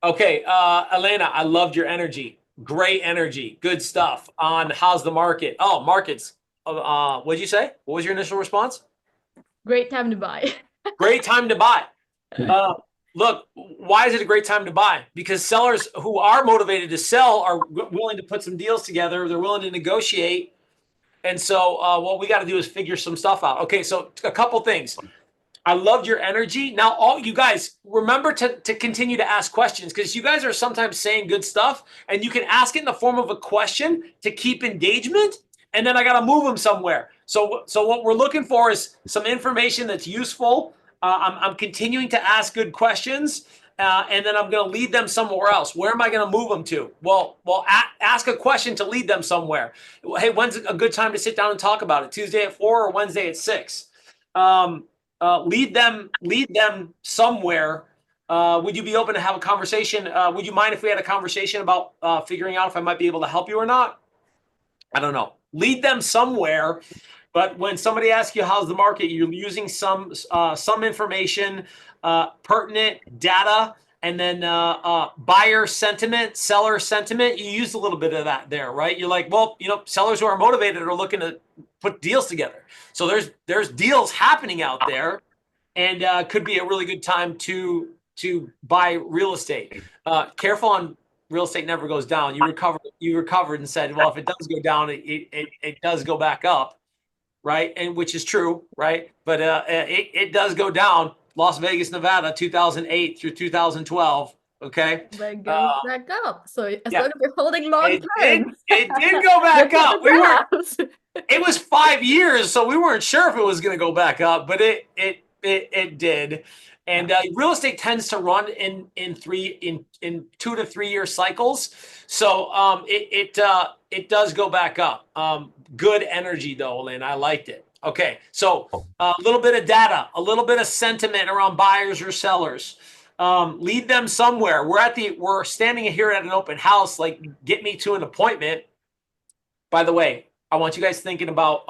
Okay, Elena, I loved your energy. Great energy. Good stuff on how's the market. Oh, markets. What'd you say? What was your initial response? Great time to buy. Great time to buy. Uh, Look, why is it a great time to buy? Because sellers who are motivated to sell are willing to put some deals together. They're willing to negotiate. And so, what we got to do is figure some stuff out. Okay, so a couple things. I loved your energy. Now, all you guys remember to continue to ask questions because you guys are sometimes saying good stuff, and you can ask it in the form of a question to keep engagement. And then I got to move them somewhere. So what we're looking for is some information that's useful. I'm continuing to ask good questions, and then I'm going to lead them somewhere else. Where am I going to move them to? Ask a question to lead them somewhere. Hey, when's a good time to sit down and talk about it? Tuesday at 4 or Wednesday at 6? Lead them somewhere. Would you be open to have a conversation? Would you mind if we had a conversation about figuring out if I might be able to help you or not? I don't know. Lead them somewhere. But when somebody asks you how's the market, you're using some information, pertinent data, and then buyer sentiment, seller sentiment. You use a little bit of that there, right? You're like, well, sellers who are motivated are looking to put deals together. So there's deals happening out there, and could be a really good time to buy real estate. Careful on real estate never goes down. You recovered and said, well, if it does go down, it does go back up, right? And which is true, right? But it does go down. Las Vegas, Nevada, 2008 through 2012. Okay. But goes Uh, back up. So as yeah, long as you're holding long it did. term, It did go look back at up. the We weren't. graphs. It was 5 years, so we weren't sure if it was going to go back up, but it did. And real estate tends to run in 2 to 3 year cycles, so it does go back up. Good energy though, Lynn. I liked it. Okay, so a little bit of data, a little bit of sentiment around buyers or sellers. Lead them somewhere. We're standing here at an open house. Like, get me to an appointment. By the way, I want you guys thinking about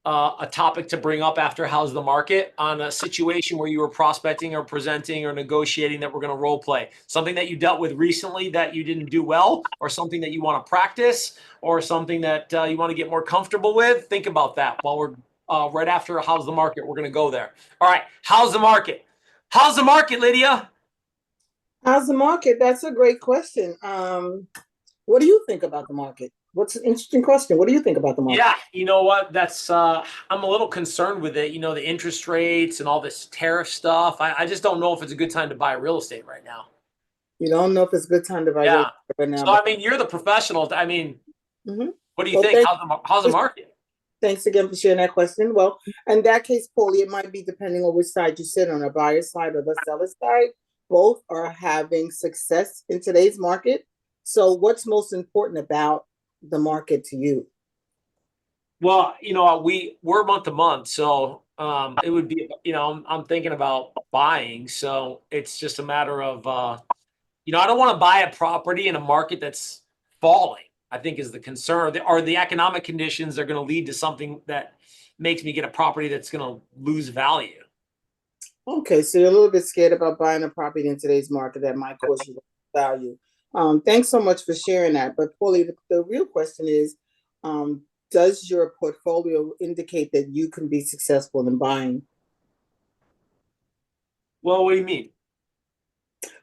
a topic to bring up after how's the market on a situation where you were prospecting or presenting or negotiating that we're going to role play. Something that you dealt with recently that you didn't do well, or something that you want to practice, or something that you want to get more comfortable with. Think about that while we're right after how's the market. We're going to go there. All right. How's the market? How's the market, Lydia? How's the market? That's a great question. What do you think about the market? What's an interesting question? What do you think about the market? Yeah, you know what? That's I'm a little concerned with it. The interest rates and all this tariff stuff. I just don't know if it's a good time to buy real estate right now. You don't know if it's a good time to buy real Yeah. estate right now, So but I mean, you're the professional. I mean, mhm. what do you Well, think? How's the market? thanks again for sharing that question. Well, in that case, Paulie, it might be depending on which side you sit on, the buyer side or the seller side. Both are having success in today's market. So, what's most important about the market to you? Well, we're month to month, so it would be I'm thinking about buying. So it's just a matter of I don't want to buy a property in a market that's falling. I think is the concern. Are the economic conditions that are going to lead to something that makes me get a property that's going to lose value? Okay, so you're a little bit scared about buying a property in today's market that might cause you value. Thanks so much for sharing that. But Paulie, the real question is, um, does your portfolio indicate that you can be successful in buying? Well, what do you mean?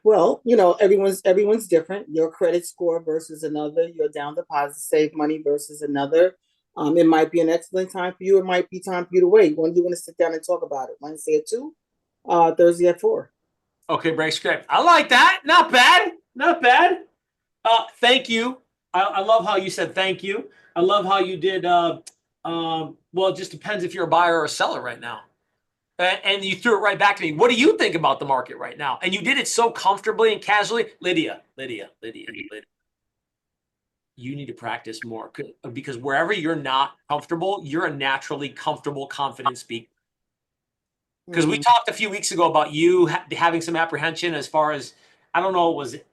Well, everyone's different. Your credit score versus another, your down deposit save money versus another. It might be an excellent time for you. It might be time for you to wait. When do you want to sit down and talk about it? Wednesday at 2, Thursday at 4. Okay, break script. I like that. Not bad. Not bad. Thank you. I love how you said thank you. I love how you did. Well, it just depends if you're a buyer or a seller right now. And you threw it right back to me. What do you think about the market right now? And you did it so comfortably and casually. Lydia. You need to practice more because wherever you're not comfortable, you're a naturally comfortable, confident speaker. Because we Mm. talked a few weeks ago about you having some apprehension as far as, I don't know, was it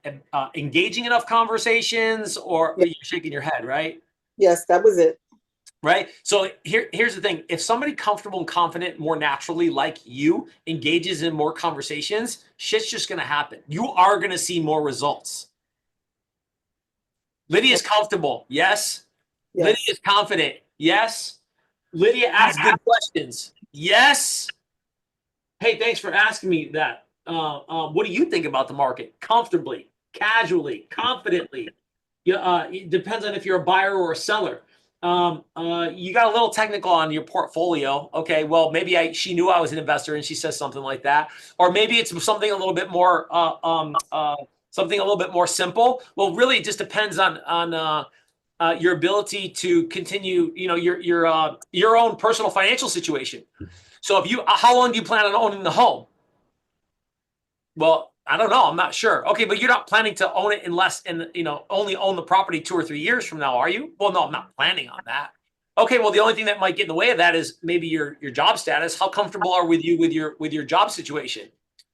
engaging enough conversations or Yeah. you're shaking your head, right? Yes, that was it. right? So here's the thing. If somebody comfortable and confident more naturally like you engages in more conversations, shit's just going to happen. You are going to see more results. Lydia's comfortable. Yes. Yes. Lydia's confident. Yes. Lydia asks good questions. Yes. Hey, thanks for asking me that. What do you think about the market? Comfortably, casually, confidently. It depends on if you're a buyer or a seller. You got a little technical on your portfolio. Okay, well, maybe she knew I was an investor and she says something like that, or maybe it's something a little bit more something a little bit more simple. Well, really, it just depends on your ability to continue. Your own personal financial situation. So how long do you plan on owning the home? Well, I don't know. I'm not sure. Okay, but you're not planning to own it only own the property 2 or 3 years from now, are you? Well, no, I'm not planning on that. Okay, well, the only thing that might get in the way of that is maybe your job status. How comfortable are with your job situation?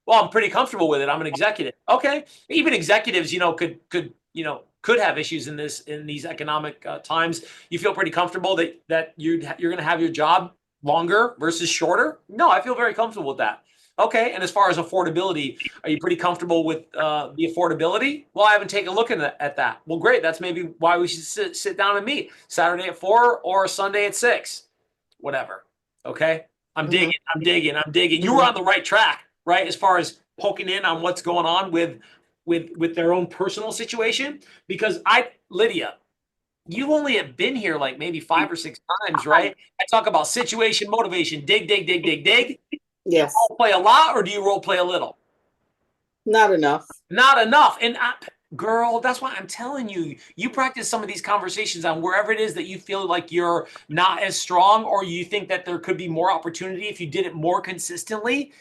Well, I'm pretty comfortable with it. I'm an executive. Okay, even executives, could have issues in these economic times. You feel pretty comfortable that you're going to have your job longer versus shorter? No, I feel very comfortable with that. Okay, and as far as affordability, are you pretty comfortable with the affordability? Well, I haven't taken a look at that. Well, great. That's maybe why we should sit down and meet Saturday at 4 or Sunday at 6, whatever. Okay, I'm digging. I'm digging. I'm digging. You were on the right track, right? As far as poking in on what's going on with their own personal situation, because Lydia, you only have been here like maybe 5 or 6 times, right? I talk about situation, motivation, dig, dig, dig, dig, dig. Yes. You role play a lot, or do you role play a little? Not enough. Not enough. And girl, that's why I'm telling you, you practice some of these conversations on wherever it is that you feel like you're not as strong, or you think that there could be more opportunity if you did it more consistently.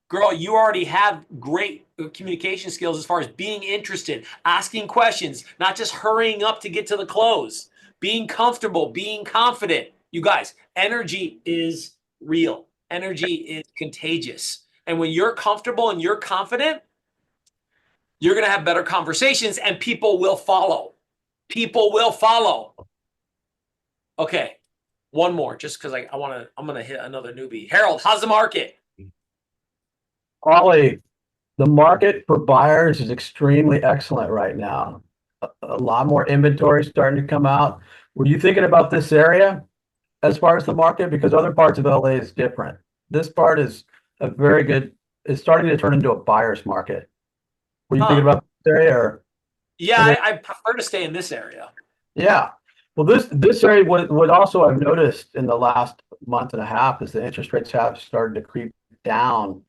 Girl, you already have great communication skills as far as being interested, asking questions, not just hurrying up to get to the close, being comfortable, being confident. You guys, energy is real. Energy is contagious. And when you're comfortable and you're confident, you're going to have better conversations and people will follow. People will follow. Okay. One more, just because I'm going to hit another newbie. Harold, how's the market? Pauly, the market for buyers is extremely excellent right now. A lot more inventory starting to come out. Were you thinking about this area as far as the market? Because other parts of LA is different. This part is it's starting to turn into a buyer's market. Were you thinking about this area or? Yeah, I prefer to stay in this area. Yeah. Well, this area, what also I've noticed in the last month and a half is the interest rates have started to creep down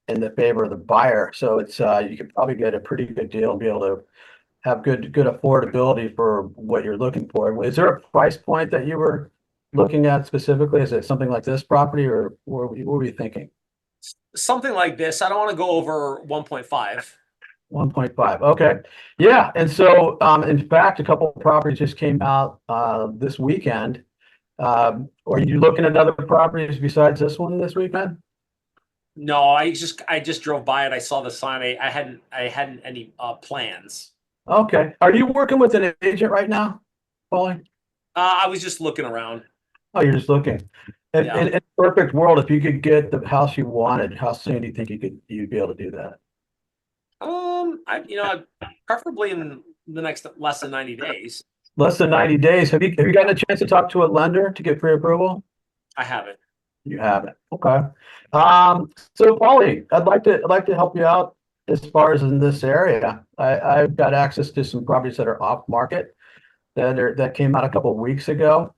in the favor of the buyer. So it's you could probably get a pretty good deal and be able to have good affordability for what you're looking for. Is there a price point that you were looking at specifically? Is it something like this property, or what were you thinking? Something like this. I don't want to go over 1.5. 1.5. Okay. Yeah. And so, in fact, a couple of properties just came out this weekend. Are you looking at other properties besides this one this weekend? No, I just drove by it. I saw the sign. I hadn't any plans. Okay. Are you working with an agent right now, Paulie? I was just looking around. Oh, you're just looking. Yeah. In a perfect world, if you could get the house you wanted, how soon do you think you'd be able to do that? Preferably in the next less than 90 days. Less than 90 days. Have you gotten a chance to talk to a lender to get pre-approval? I haven't. You haven't. Okay. So Paulie, I'd like to help you out as far as in this area. I've got access to some properties that are off market that came out a couple of weeks ago.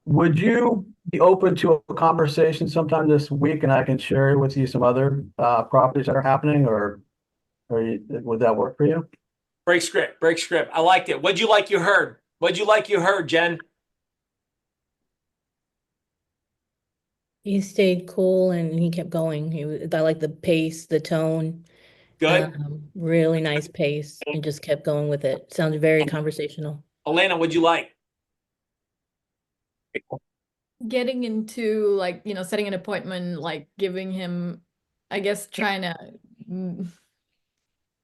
Would you be open to a conversation sometime this week, and I can share with you some other properties that are happening, or would that work for you? Break script. Break script. I liked it. What'd you like you heard? What'd you like you heard, Jen? He stayed cool and he kept going. I like the pace, the tone. Good. Really nice pace, and just kept going with it. Sounds very conversational. Elena, what'd you like? Getting into like, setting an appointment, like giving him, I guess, trying to,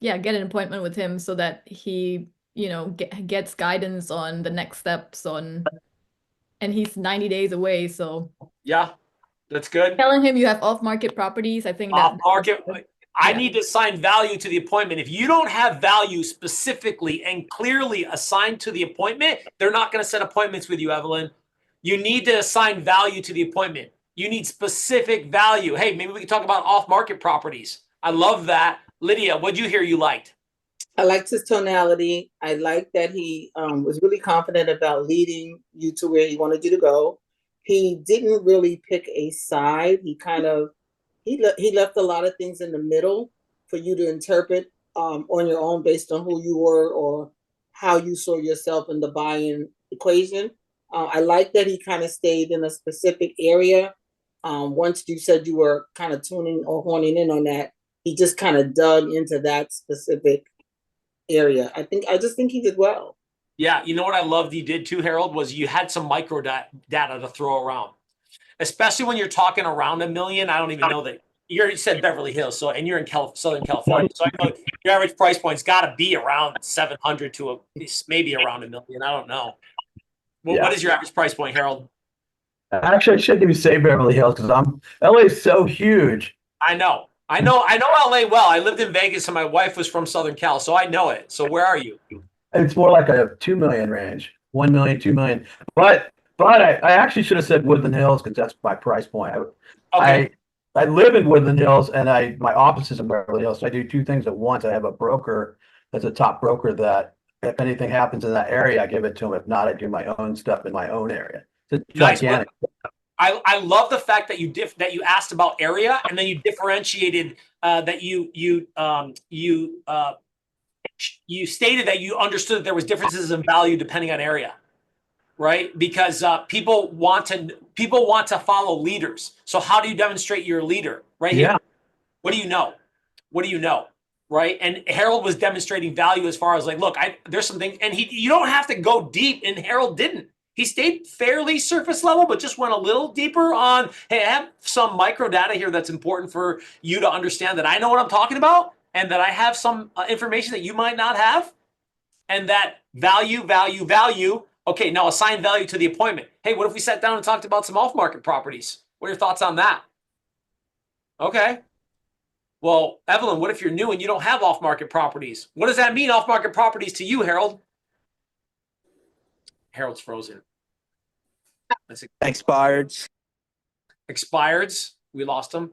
get an appointment with him so that he, gets guidance on the next steps on and he's 90 days away. So Yeah, that's good. telling him you have off-market properties, I think Off that market. I Yeah. need to assign value to the appointment. If you don't have value specifically and clearly assigned to the appointment, they're not going to set appointments with you, Evelyn. You need to assign value to the appointment. You need specific value. Hey, maybe we can talk about off-market properties. I love that. Lydia, what'd you hear you liked? I liked his tonality. I liked that he was really confident about leading you to where he wanted you to go. He didn't really pick a side. He kind of he left a lot of things in the middle for you to interpret on your own based on who you were or how you saw yourself in the buy-in equation. I like that he kind of stayed in a specific area. Once you said you were kind of tuning or honing in on that, he just kind of dug into that specific area. I just think he did well. Yeah, you know what I loved he did too, Harold, was you had some micro data to throw around, especially when you're talking around $1 million. I don't even know that you said Beverly Hills, so and you're in Southern California, so I know your average price point's got to be around 700 to maybe around $1 million. I don't know. What is your average price point, Harold? Actually, I shouldn't even say Beverly Hills because LA is so huge. I know LA well. I lived in Vegas and my wife was from Southern Cal, so I know it. So where are you? It's more like a 2 million range, 1 million, 2 million. But I actually should have said Woodland Hills because that's my price point. Okay. I live in Woodland Hills and my office is in Beverly Hills. So I do two things at once. I have a broker that's a top broker that if anything happens in that area, I give it to him. If not, I do my own stuff in my own area. It's gigantic. I love the fact that you asked about area and then you differentiated that you stated that you understood that there was differences in value depending on area, right? Because people want to follow leaders. So how do you demonstrate you're a leader? Right here. Yeah. What do you know? What do you know? Right. And Harold was demonstrating value as far as like, look, there's some things, and you don't have to go deep, and Harold didn't. He stayed fairly surface level, but just went a little deeper on, hey, I have some micro data here that's important for you to understand that I know what I'm talking about and that I have some information that you might not have, and that value. Okay, now assign value to the appointment. Hey, what if we sat down and talked about some off-market properties? What are your thoughts on that? Okay. Well, Evelyn, what if you're new and you don't have off-market properties? What does that mean, off-market properties to you, Harold? Harold's frozen. Expireds. Expireds. We lost him.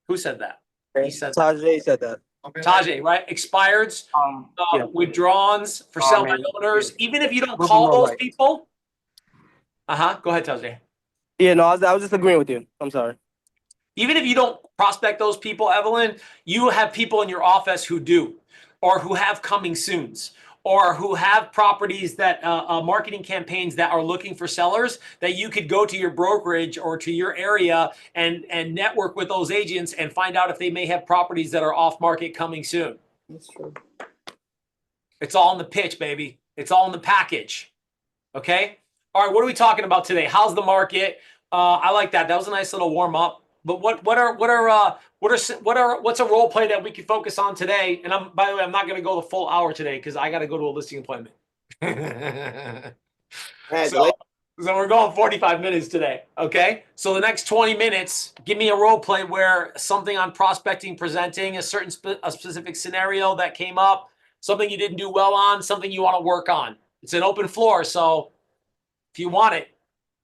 Who said that? He said Tajay said that. Tajay, right? Expireds, Yeah. withdrawns for sell by owners. Even if you don't call those people. Go ahead, Tajay. Yeah, no, I was just agreeing with you. I'm sorry. Even if you don't prospect those people, Evelyn, you have people in your office who do, or who have coming soons, or who have properties that marketing campaigns that are looking for sellers that you could go to your brokerage or to your area and network with those agents and find out if they may have properties that are off market coming soon. That's true. It's all in the pitch, baby. It's all in the package. Okay. All right. What are we talking about today? How's the market? I like that. That was a nice little warm up. But what's a role play that we can focus on today? And by the way, I'm not going to go the full hour today because I got to go to a listing appointment. So we're going 45 minutes today. Okay. So the next 20 minutes, give me a role play where something on prospecting, presenting a specific scenario that came up, something you didn't do well on, something you want to work on. It's an open floor. So if you want it,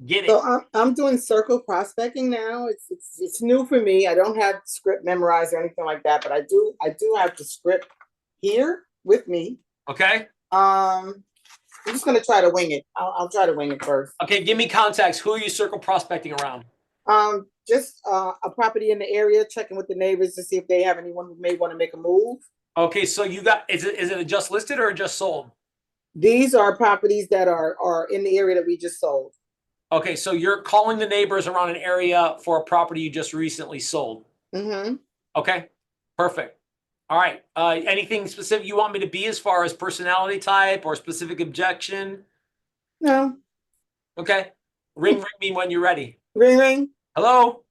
get it. So I'm doing circle prospecting now. It's new for me. I don't have script memorized or anything like that, but I do have the script here with me. Okay. I'm just gonna try to wing it. I'll try to wing it first. Okay, give me context. Who are you circle prospecting around? Just a property in the area, checking with the neighbors to see if they have anyone who may want to make a move. Okay, so you got is it a just listed or a just sold? These are properties that are in the area that we just sold. Okay, so you're calling the neighbors around an area for a property you just recently sold. Mm-hmm. Okay, perfect. All right. Anything specific you want me to be as far as personality type or specific objection? No. Okay. Ring me when you're ready. Ring ring. Hello.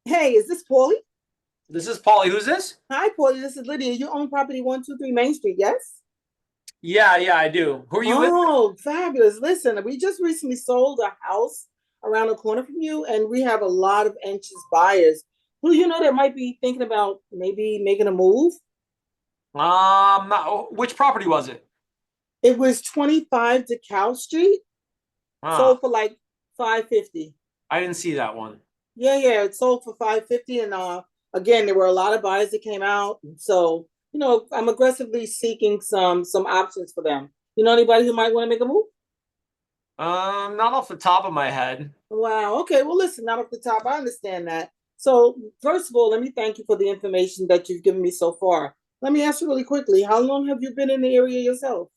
Hey, is this Pauly? This is Pauly. Who's this? Hi, Pauly. This is Lydia. You own property 123 Main Street, yes? Yeah, I do. Who are you with? Oh, fabulous. Listen, we just recently sold a house around the corner from you, and we have a lot of anxious buyers who that might be thinking about maybe making a move. Which property was it? It was 25 DeKalb Street, Ah, sold for like 550. I didn't see that one. Yeah, it sold for 550, and again, there were a lot of buyers that came out, so I'm aggressively seeking some options for them. You know anybody who might want to make a move? Not off the top of my head. Wow. Okay. Well, listen, not off the top. I understand that. So, first of all, let me thank you for the information that you've given me so far. Let me ask you really quickly, how long have you been in the area yourself?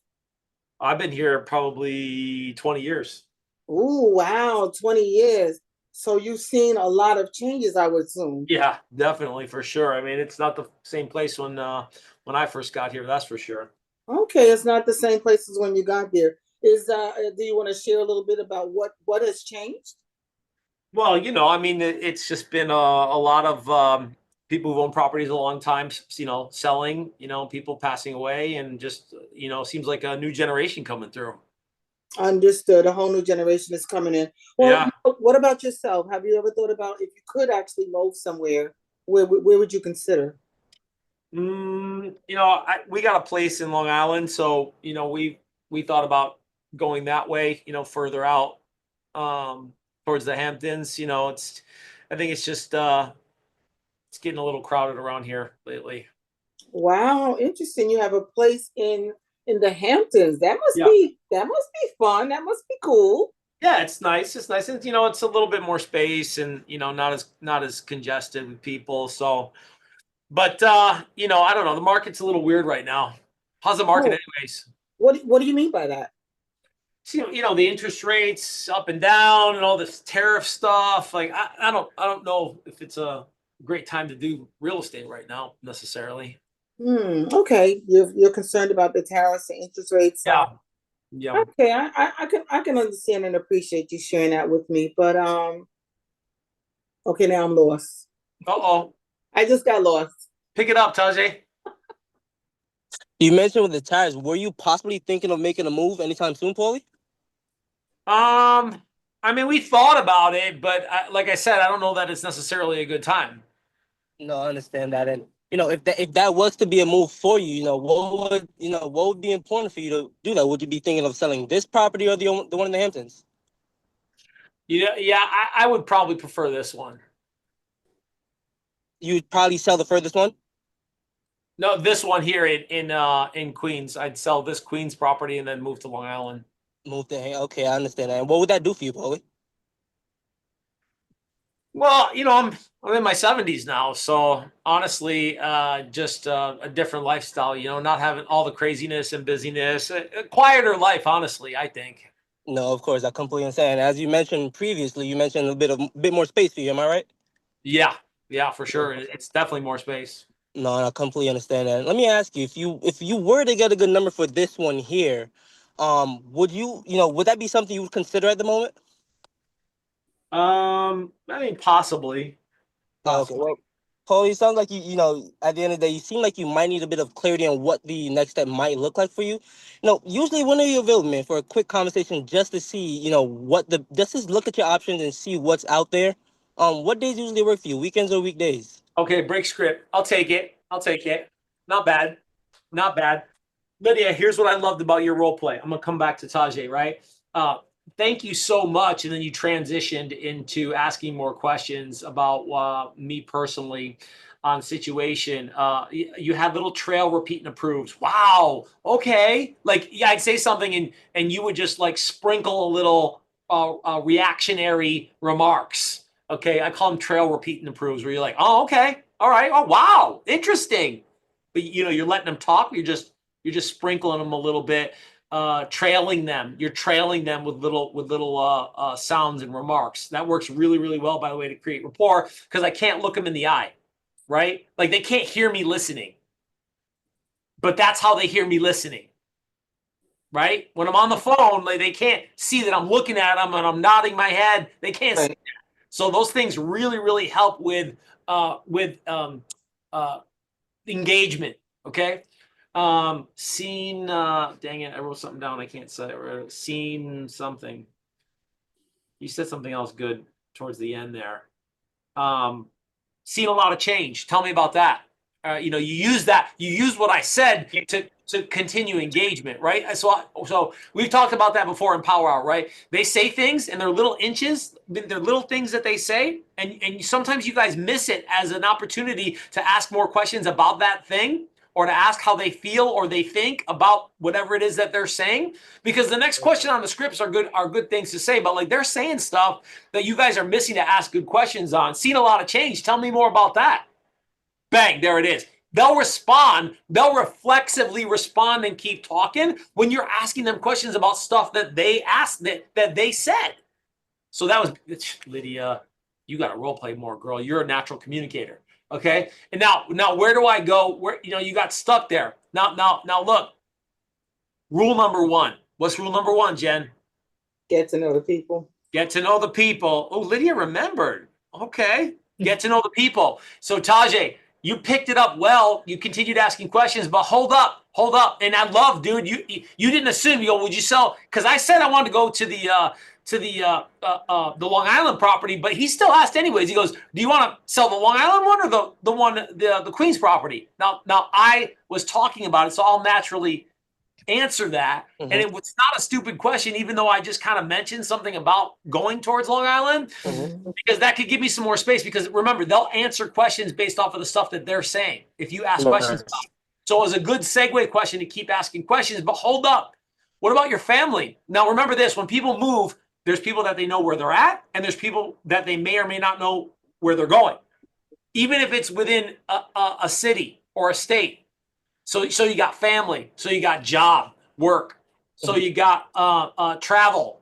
I've been here probably 20 years. Oh, wow, 20 years. So you've seen a lot of changes, I would assume. Yeah, definitely, for sure. I mean, it's not the same place when I first got here, that's for sure. Okay, it's not the same place as when you got there. Do you want to share a little bit about what has changed? Well, I mean, it's just been a lot of people who own properties a long time, selling, people passing away, and just, seems like a new generation coming through. Understood. A whole new generation is coming in. Well, Yeah. what about yourself? Have you ever thought about if you could actually move somewhere, where would you consider? We got a place in Long Island, so we thought about going that way, further out, towards the Hamptons. I think it's just it's getting a little crowded around here lately. Wow, interesting. You have a place in the Hamptons. Yeah. That must be fun. That must be cool. Yeah, it's nice. It's nice, and it's a little bit more space, and not as congested with people. So, but I don't know. The market's a little weird right now. How's the market, Oh, anyways? what do you mean by that? So, the interest rates up and down and all this tariff stuff. Like, I don't know if it's a great time to do real estate right now necessarily. Okay. You're concerned about the tariffs and interest rates. Yeah. Yeah. Okay, I can understand and appreciate you sharing that with me. But okay, now I'm lost. Uh-oh. I just got lost. Pick it up, Tajay. You mentioned with the tires, were you possibly thinking of making a move anytime soon, Paulie? I mean, we thought about it, but like I said, I don't know that it's necessarily a good time. No, I understand that. And if that was to be a move for you, what would be important for you to do that? Would you be thinking of selling this property or the one in the Hamptons? Yeah, I would probably prefer this one. You'd probably sell the furthest one. No, this one here in Queens. I'd sell this Queens property and then move to Long Island. Move there. Okay, I understand that. And what would that do for you, Paulie? Well, I'm in my 70s now, so honestly, just a different lifestyle. Not having all the craziness and busyness, a quieter life. Honestly, I think. No, of course, I completely understand. As you mentioned previously, you mentioned a bit more space for you. Am I right? Yeah, for sure. It's definitely more space. No, I completely understand that. Let me ask you, if you were to get a good number for this one here, would that be something you would consider at the moment? I mean, possibly. Okay, well, Paul, it sounds like at the end of the day, you seem like you might need a bit of clarity on what the next step might look like for you. Usually when are you available, man, for a quick conversation just to see, just to look at your options and see what's out there? What days usually work for you, weekends or weekdays? Okay, break script. I'll take it. Not bad. Not bad. Lydia, here's what I loved about your role play. I'm gonna come back to Tajay, right? Thank you so much. And then you transitioned into asking more questions about me personally on situation. You had little trail repeat and approves. Wow. Okay. Like, yeah, I'd say something and you would just like sprinkle a little reactionary remarks. Okay, I call them trail repeat and approves, where you're like, oh, okay, all right, oh wow, interesting. But you're letting them talk. You're just sprinkling them a little bit, trailing them. You're trailing them with little sounds and remarks. That works really, really well, by the way, to create rapport, because I can't look them in the eye, right? Like, they can't hear me listening, but that's how they hear me listening, right? When I'm on the phone, like, they can't see that I'm looking at them and I'm nodding my head. They can't see. Right. So those things really, really help with engagement. Okay. Scene. Dang it! I wrote something down. I can't say it. Scene something. You said something else good towards the end there. Seen a lot of change. Tell me about that. You know, you use what I said to continue engagement, right? So we've talked about that before in Power Hour, right? They say things and they're little inches, they're little things that they say, and sometimes you guys miss it as an opportunity to ask more questions about that thing, or to ask how they feel or they think about whatever it is that they're saying. Because the next question on the scripts are good things to say, but like they're saying stuff that you guys are missing to ask good questions on. Seen a lot of change. Tell me more about that. Bang, there it is. They'll respond. They'll reflexively respond and keep talking when you're asking them questions about stuff that they asked, that they said. So that was, Lydia, you got to role play more, girl. You're a natural communicator. Okay. And now where do I go? Where, you know, you got stuck there. Now look, rule number one. What's rule number one, Jen? Get to know the people. Get to know the people. Oh, Lydia remembered. Okay. Get to know the people. So Tajay, you picked it up well. You continued asking questions, but hold up. And I love, dude, you didn't assume. You go, would you sell? Because I said I wanted to go to the Long Island property, but he still asked anyways. He goes, do you want to sell the Long Island one or the Queens property? Now I was talking about it, so I'll naturally answer that. And it was not a stupid question, even though I just kind of mentioned something about going towards Long Island, because that could give me some more space. Because remember, they'll answer questions based off of the stuff that they're saying if you ask questions about it. So it was a good segue question to keep asking questions. But hold up, what about your family? Now remember this: when people move, there's people that they know where they're at, and there's people that they may or may not know where they're going, even if it's within a city or a state. So you got family, so you got job, work, so you got travel,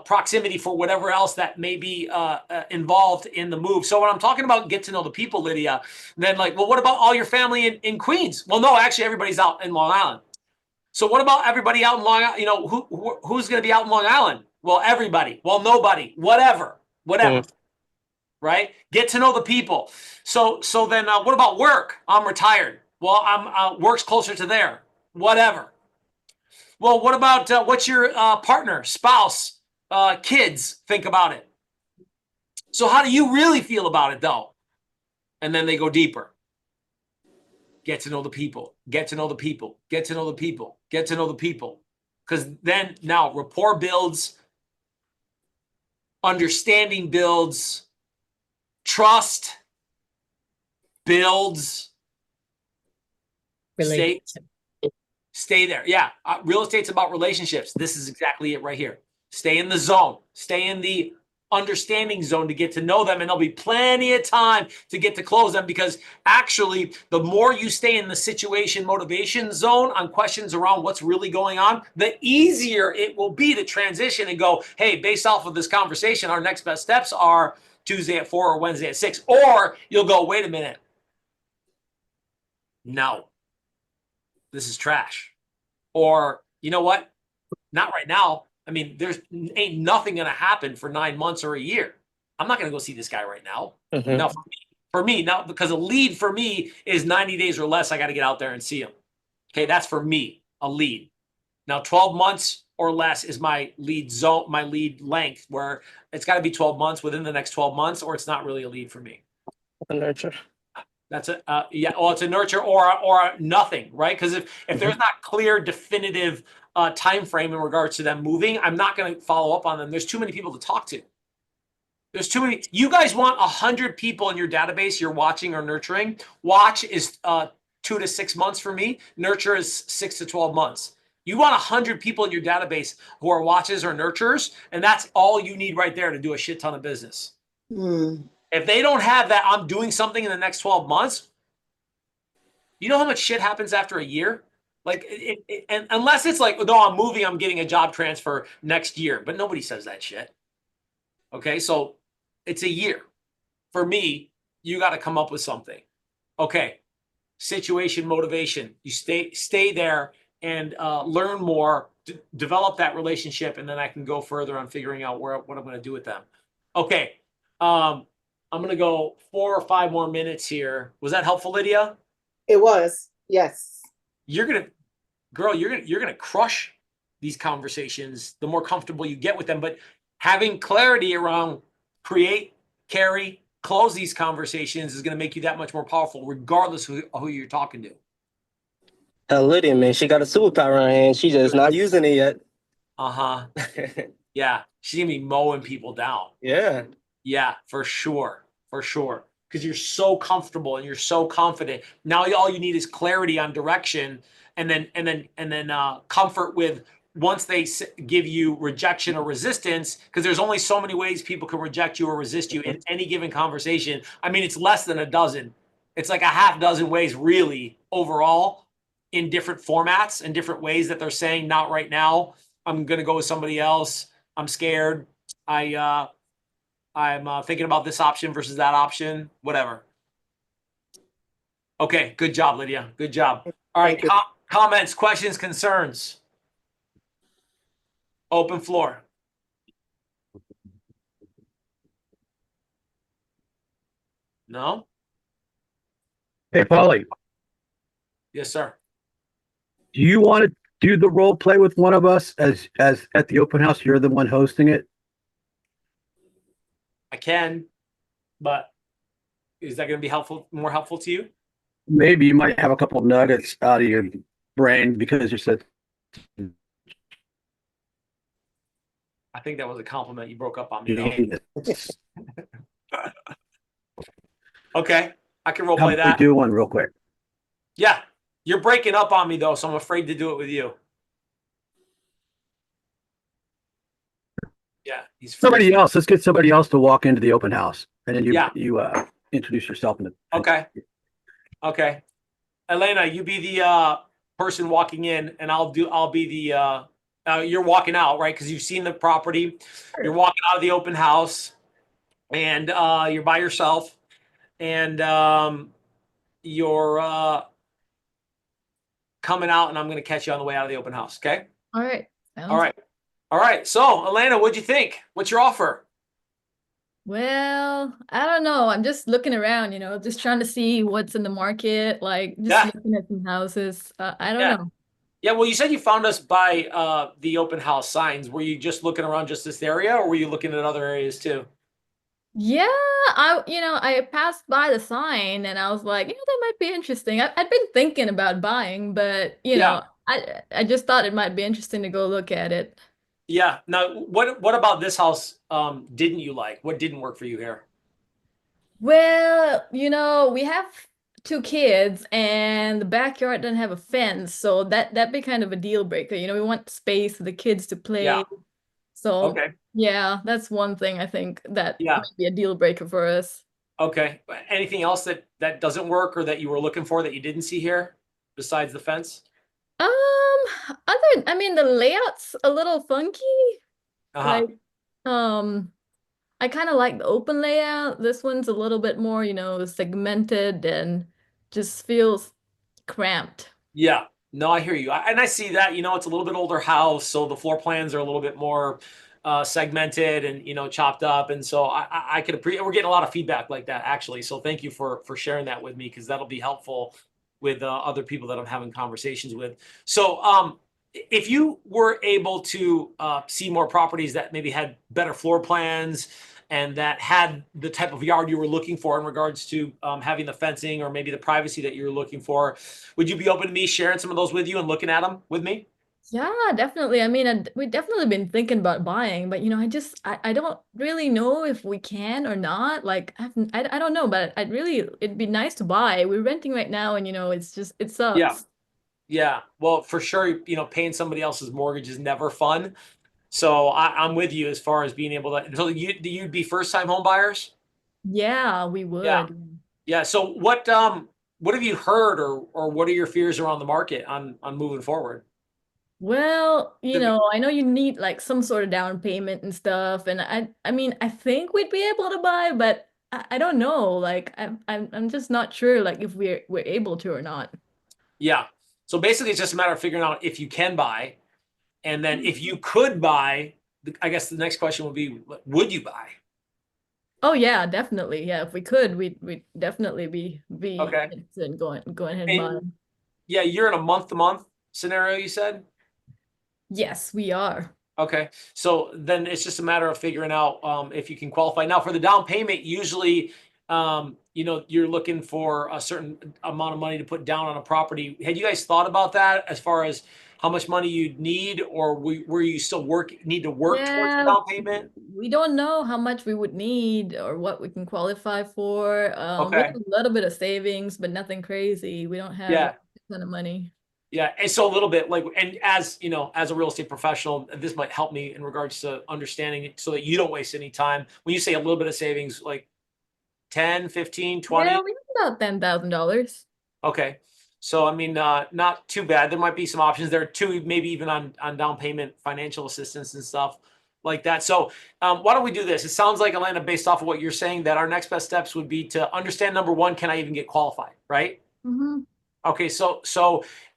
proximity for whatever else that may be involved in the move. So when I'm talking about get to know the people, Lydia, then like, well, what about all your family in Queens? Well, no, actually everybody's out in Long Island. So what about everybody out in Long Island? You know, who's going to be out in Long Island? Well, everybody. Well, nobody. Whatever. Right? Get to know the people. So then what about work? I'm retired. Well, I'm work's closer to there. Whatever. Well, what about what's your partner, spouse, kids think about it? So how do you really feel about it, though? And then they go deeper. Get to know the people. Get to know the people. Get to know the people. Get to know the people. Because then now rapport builds, understanding builds, trust builds. Stay there. Yeah. Real estate's about relationships. This is exactly it right here. Stay in the zone. Stay in the understanding zone to get to know them, and there'll be plenty of time to get to close them, because actually the more you stay in the situation motivation zone on questions around what's really going on, the easier it will be to transition and go, hey, based off of this conversation, our next best steps are Tuesday at 4 or Wednesday at 6. Or you'll go, wait a minute. No, this is trash. Or you know what? Not right now. I mean, there's ain't nothing going to happen for 9 months or a year. I'm not going to go see this guy right now. No, for me, now, because a lead for me is 90 days or less. I got to get out there and see him. Okay, that's for me, a lead. Now, 12 months or less is my lead zone, my lead length, where it's got to be 12 months within the next 12 months, or it's not really a lead for me. A nurture. That's a well, it's a nurture or a nothing, right? Because if there's not clear, definitive time frame in regards to them moving, I'm not going to follow up on them. There's too many people to talk to. There's too many. You guys want 100 people in your database you're watching or nurturing. Watch is 2 to 6 months for me. Nurture is 6 to 12 months. You want 100 people in your database who are watches or nurturers, and that's all you need right there to do a shit ton of business. If they don't have that, I'm doing something in the next 12 months. You know how much shit happens after a year? Like, and unless it's like, no, I'm moving, I'm getting a job transfer next year. But nobody says that shit. Okay, so it's a year. For me, you got to come up with something. Okay, situation, motivation. You stay there and learn more, develop that relationship, and then I can go further on figuring out what I'm going to do with them. Okay, I'm going to go 4 or 5 more minutes here. Was that helpful, Lydia? It was, yes. You're going to crush these conversations the more comfortable you get with them. But having clarity around create, carry, close these conversations is going to make you that much more powerful, regardless of who you're talking to. Hell, Lydia, man, she got a superpower in her hand. She just not using it yet. Uh-huh. Yeah. She's going to be mowing people down. Yeah. Yeah, for sure. For sure. Because you're so comfortable and you're so confident. Now all you need is clarity on direction, and then comfort with once they give you rejection or resistance, because there's only so many ways people can reject you or resist you in any given conversation. I mean, it's less than a dozen. It's like a half dozen ways really overall, in different formats and different ways that they're saying, not right now. I'm going to go with somebody else. I'm scared. I'm thinking about this option versus that option, whatever. Okay, good job, Lydia. Good job. All right, comments, questions, concerns. Open floor. No? Hey, Pauly, Yes, sir. do you want to do the role play with one of us as at the open house? You're the one hosting it. I can, but is that going to be helpful, more helpful to you? Maybe you might have a couple of nuggets out of your brain because you said. I think that was a compliment. You broke up on me, though. Okay, I can role How play about we that. do one real quick? Yeah, you're breaking up on me, though, so I'm afraid to do it with you. Yeah, he's Somebody else. Let's get somebody else to walk into the open house, and then you Yeah. you introduce yourself. Okay. Okay. Elena, you be the person walking in, and I'll be the you're walking out, right? Because you've seen the property. You're walking out of the open house, and you're by yourself, and you're coming out, and I'm going to catch you on the way out of the open house. Okay. All right. All right. All right. So, Elena, what'd you think? What's your offer? Well, I don't know. I'm just looking around, just trying to see what's in the market, like just looking at some houses. I don't know. Yeah, well, you said you found us by the open house signs. Were you just looking around just this area, or were you looking at other areas too? Yeah, I passed by the sign and I was like, that might be interesting. I've been thinking about buying, but I just thought it might be interesting to go look at it. Yeah. Now, what about this house didn't you like? What didn't work for you here? Well, we have two kids and the backyard doesn't have a fence, so that'd be kind of a deal breaker. We want space for the kids to play. Yeah. So Okay. yeah, that's one thing I think that Yeah. might be a deal breaker for us. Okay. Anything else that doesn't work or that you were looking for that you didn't see here besides the fence? I mean, the layout's a little funky. Uh-huh. Like, I kind of like the open layout. This one's a little bit more, segmented and just feels cramped. Yeah. No, I hear you. And I see that, it's a little bit older house, so the floor plans are a little bit more segmented and, chopped up. And so I could appreciate, we're getting a lot of feedback like that, actually. So thank you for sharing that with me, because that'll be helpful with other people that I'm having conversations with. So if you were able to see more properties that maybe had better floor plans and that had the type of yard you were looking for in regards to having the fencing or maybe the privacy that you were looking for, would you be open to me sharing some of those with you and looking at them with me? Yeah, definitely. I mean, we've definitely been thinking about buying, but I don't really know if we can or not. Like, I don't know, but it'd be nice to buy. We're renting right now, and it sucks. Yeah. Yeah. Well, for sure, paying somebody else's mortgage is never fun. So I'm with you as far as being able to. So you'd be first time home buyers? Yeah, we Yeah. would. Yeah. So what have you heard, or what are your fears around the market on moving forward? Well, I know you need like some sort of down payment and stuff, and I mean, I think we'd be able to buy, but I don't know. Like, I'm just not sure, like, if we're able to or not. Yeah. So basically, it's just a matter of figuring out if you can buy, and then if you could buy, I guess the next question would be, would you buy? Oh yeah, definitely. Yeah, if we could, we'd definitely be Okay. interested in going ahead and buying. Yeah, you're in a month-to-month scenario, you said? Yes, we are. Okay, so then it's just a matter of figuring out if you can qualify. Now, for the down payment, usually, you're looking for a certain amount of money to put down on a property. Had you guys thought about that as far as how much money you'd need, or were you still need to work towards the Yeah, down payment? we don't know how much we would need or what we can qualify for. We Okay, have a little bit of savings, but nothing crazy. We don't have yeah. like a ton of money. Yeah, and so a little bit like, and as you know, as a real estate professional, this might help me in regards to understanding it so that you don't waste any time. When you say a little bit of savings, like 10, 15, Yeah, 20. we have about $10,000. Okay. So I mean, not too bad. There might be some options there too, maybe even on down payment financial assistance and stuff like that. So why don't we do this? It sounds like, Atlanta, based off of what you're saying, that our next best steps would be to understand, number one, can I even get qualified, right? Mm-hmm. Okay, so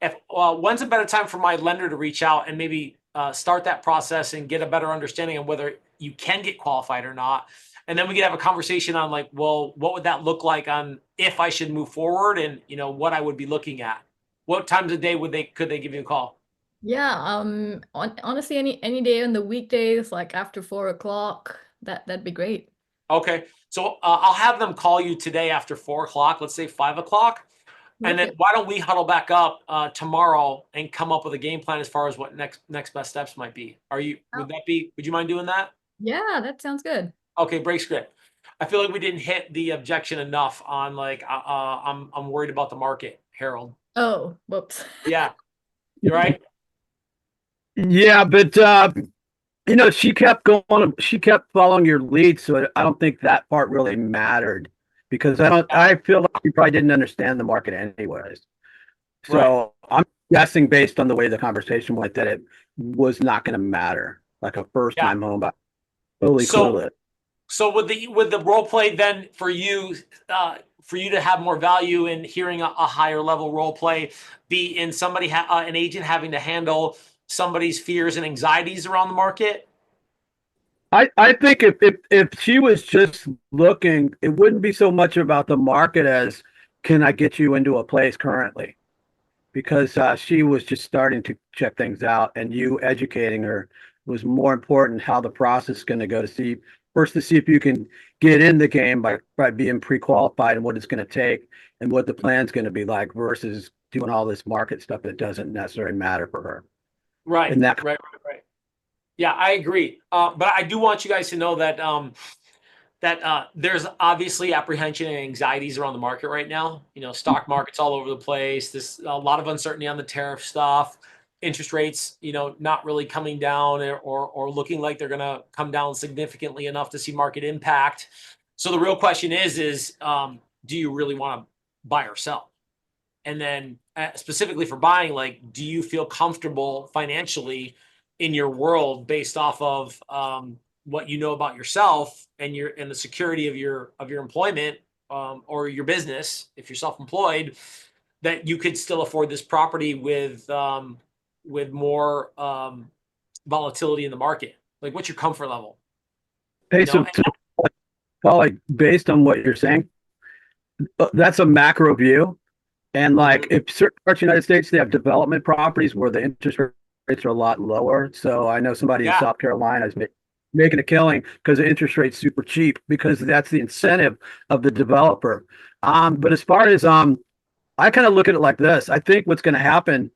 if when's a better time for my lender to reach out and maybe start that process and get a better understanding of whether you can get qualified or not, and then we could have a conversation on like, well, what would that look like on if I should move forward, and what I would be looking at. What times of day could they give you a call? Yeah, honestly, any day on the weekdays, like after 4 o'clock, that'd be great. Okay, so I'll have them call you today after 4 o'clock. Let's say 5 o'clock. And then Perfect. why don't we huddle back up tomorrow and come up with a game plan as far as what next best steps might be? Oh, Would you mind doing that? yeah, that sounds good. Okay, break script. I feel like we didn't hit the objection enough on like I'm worried about the market, Harold. Oh, whoops. Yeah, you're right. Yeah, but she kept following your lead, so I don't think that part really mattered because Yeah, I feel like you probably didn't understand the market anyways. right. So I'm guessing based on the way the conversation went that it was not going to matter. Like a first Yeah. time home, but totally So clueless. so with the role play then for you to have more value in hearing a higher level role play, be in an agent having to handle somebody's fears and anxieties around the market. I think if she was just looking, it wouldn't be so much about the market as can I get you into a place currently? Because she was just starting to check things out, and you educating her was more important. How the process is going to go to see if you can get in the game by being pre-qualified and what it's going to take and what the plan's going to be like versus doing all this market stuff that doesn't necessarily matter for her. Right, And that right. Yeah, I agree. But I do want you guys to know that there's obviously apprehension and anxieties around the market right now. Stock markets all over the place. There's a lot of uncertainty on the tariff stuff, interest rates, not really coming down or looking like they're going to come down significantly enough to see market impact. So the real question is, do you really want to buy or sell? And then specifically for buying, like, do you feel comfortable financially in your world based off of what you know about yourself and the security of your employment or your business if you're self-employed, that you could still afford this property with more volatility in the market? Like, what's your comfort level? hey, so Paulie, based on what you're saying, that's a macro view. And like if certain parts of the United States, they have development properties where the interest rates are a lot lower. So I know somebody in Yeah, South Carolina is making a killing because the interest rate's super cheap because that's the incentive of the developer. But as far as I kind of look at it like this. I think what's going to happen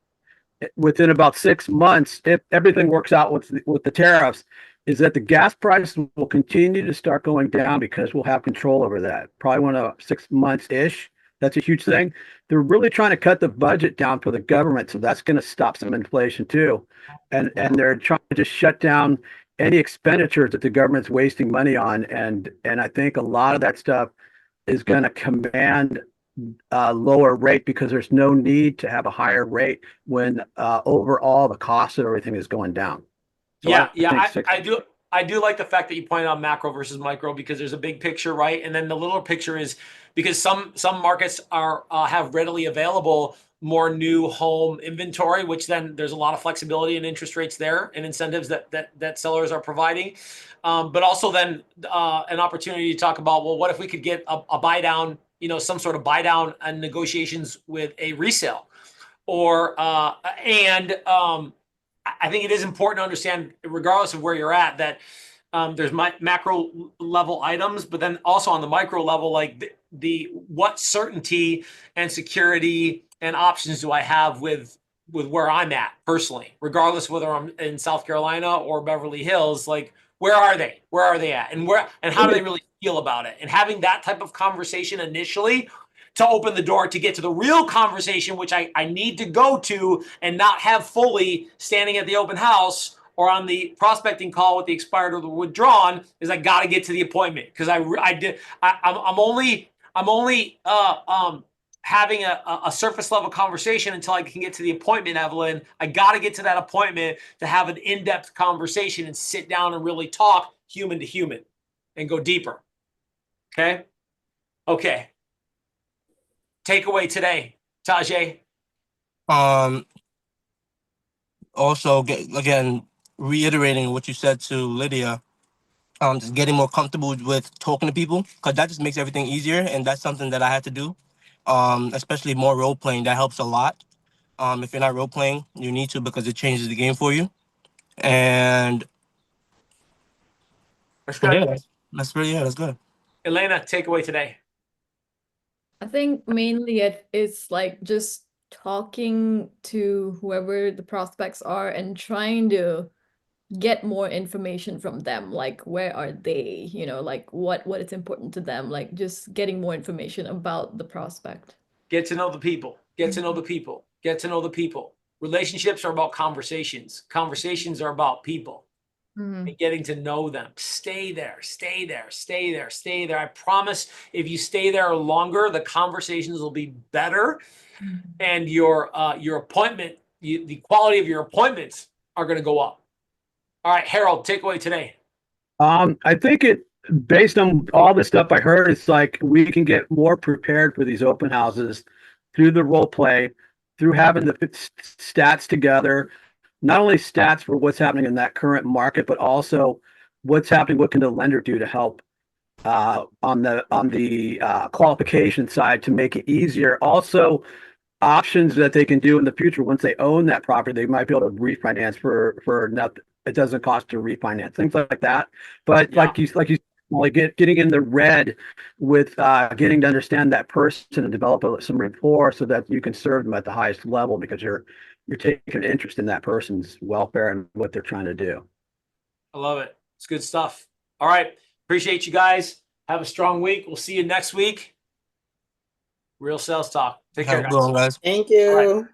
within about 6 months, if everything works out with the tariffs, is that the gas price will continue to start going down because we'll have control over that. Probably 6 months ish. That's a huge thing. They're really trying to cut the budget down for the government, so that's going to stop some inflation too. And they're trying to just shut down any expenditures that the government's wasting money on. And I think a lot of that stuff is going to command lower rate because there's no need to have a higher rate when overall the cost of everything is going down. So I yeah. think I do like the fact that you pointed out macro versus micro because there's a big picture, right? And then the little picture is because some markets are have readily available more new home inventory, which then there's a lot of flexibility in interest rates there and incentives that sellers are providing. But also then an opportunity to talk about, well, what if we could get a buy down, some sort of buy down and negotiations with a resale, or and I think it is important to understand, regardless of where you're at, that there's macro level items, but then also on the micro level, like the what certainty and security and options do I have with where I'm at personally, regardless whether I'm in South Carolina or Beverly Hills. Like, where are they? Where are they at? And how do they really feel about it? And having that type of conversation initially to open the door to get to the real conversation, which I need to go to and not have fully standing at the open house or on the prospecting call with the expired or the withdrawn, is I got to get to the appointment, because I'm only having a surface level conversation until I can get to the appointment, Evelyn. I got to get to that appointment to have an in-depth conversation and sit down and really talk human to human and go deeper. Okay. Takeaway today, Tajay. Also, again, reiterating what you said to Lydia, just getting more comfortable with talking to people, because that just makes everything easier, and that's something that I had to do. Especially more role playing, that helps a lot. If you're not role playing, you need to, because it changes the game for you. And That's good. yeah, that's good. Elena, takeaway today. I think mainly it's like just talking to whoever the prospects are and trying to get more information from them. Like, where are they? You know, like what is important to them? Like, just getting more information about the prospect. Get to know the people. Get to know the people. Get to know the people. Relationships are about conversations. Conversations are about people. And getting to know them. Stay there, stay there, stay there, stay there. I promise, if you stay there longer, the conversations will be better, and your appointment, the quality of your appointments are going to go up. All right, Harold, takeaway today. I think based on all the stuff I heard, it's like we can get more prepared for these open houses through the role play, through having the stats together, not only stats for what's happening in that current market, but also what's happening, what can the lender do to help on the qualification side to make it easier. Also, options that they can do in the future once they own that property, they might be able to refinance for nothing. It doesn't cost to refinance, things like that. But Yeah. like getting in the red with getting to understand that person and develop some rapport so that you can serve them at the highest level, because you're taking an interest in that person's welfare and what they're trying to do. I love it. It's good stuff. All right. Appreciate you guys. Have a strong week. We'll see you next week. Real Sales Talk. Take care, Have a good one, guys. Thank you. All right.